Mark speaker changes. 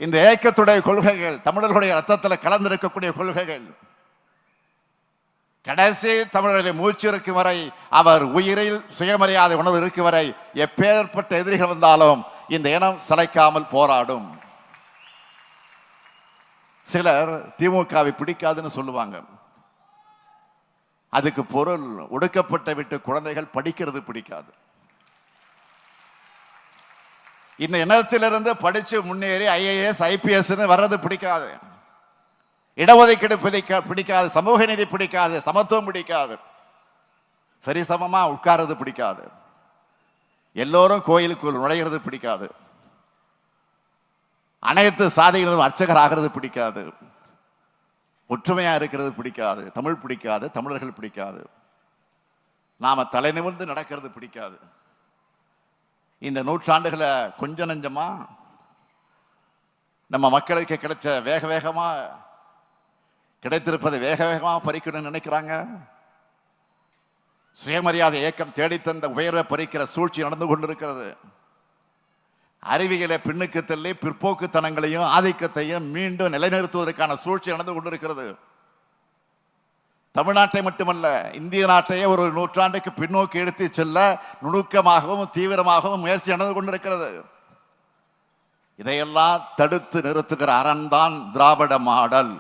Speaker 1: இந்த ஏக்கத்துடைய கொள்கைகள், தமிழர்களுடைய ரத்தத்தில் கலந்திருக்கக்கூடிய கொள்கைகள், கடைசி தமிழர்களை மூச்சு இருக்கும் வரை, அவர் உயிரில் சுயமரியாதை உணர்வு இருக்கும் வரை, எப்பேற்பட்ட எதிரிகள் வந்தாலும் இந்த இனம் சளைக்காமல் போராடும். சிலர் திமுகவை பிடிக்காதுன்னு சொல்லுவாங்க. அதுக்கு பொருள், ஒடுக்கப்பட்ட விட்டு குழந்தைகள் படிக்கிறது பிடிக்காது. இந்த இனத்திலிருந்து படிச்சு முன்னேறி IAS IPS வர்றது பிடிக்காது. இடஒதுக்கீடு பிடிக்காது, சமூக நீதி பிடிக்காது, சமத்துவம் பிடிக்காது, சரிசமமா உட்கார்றது பிடிக்காது, எல்லோரும் கோயிலுக்குள் நுழைகிறது பிடிக்காது, அனைத்து சாதிகளும் அர்ச்சகர் ஆகிறது பிடிக்காது, ஒற்றுமையா இருக்கிறது பிடிக்காது, தமிழ் பிடிக்காது, தமிழர்கள் பிடிக்காது, நாம தலை நிமிர்ந்து நடக்கிறது பிடிக்காது. இந்த நூற்றாண்டுகளை கொஞ்சம் நஞ்சமா நம்ம மக்களுக்கு கிடைச்ச வேக வேகமா கிடைத்திருப்பதை வேக வேகமா பறிக்கணும்னு நினைக்கிறாங்க. சுயமரியாதை இயக்கம் தேடித்தந்த உயர்வை பறிக்கிற சூழ்ச்சி நடந்து கொண்டிருக்கிறது. அறிவியலை பின்னுக்கு தள்ளி பிற்போக்குத்தனங்களையும் ஆதிக்கத்தையும் மீண்டும் நிலைநிறுத்துவதற்கான சூழ்ச்சி நடந்து கொண்டிருக்கிறது. தமிழ்நாட்டை மட்டுமல்ல, இந்திய நாட்டையே ஒரு நூற்றாண்டுக்கு பின்னோக்கி எடுத்து செல்ல நுணுக்கமாகவும் தீவிரமாகவும் முயற்சி நடந்து கொண்டிருக்கிறது. இதையெல்லாம் தடுத்து நிறுத்துகிற அரண் தான் திராவிட மாடல்.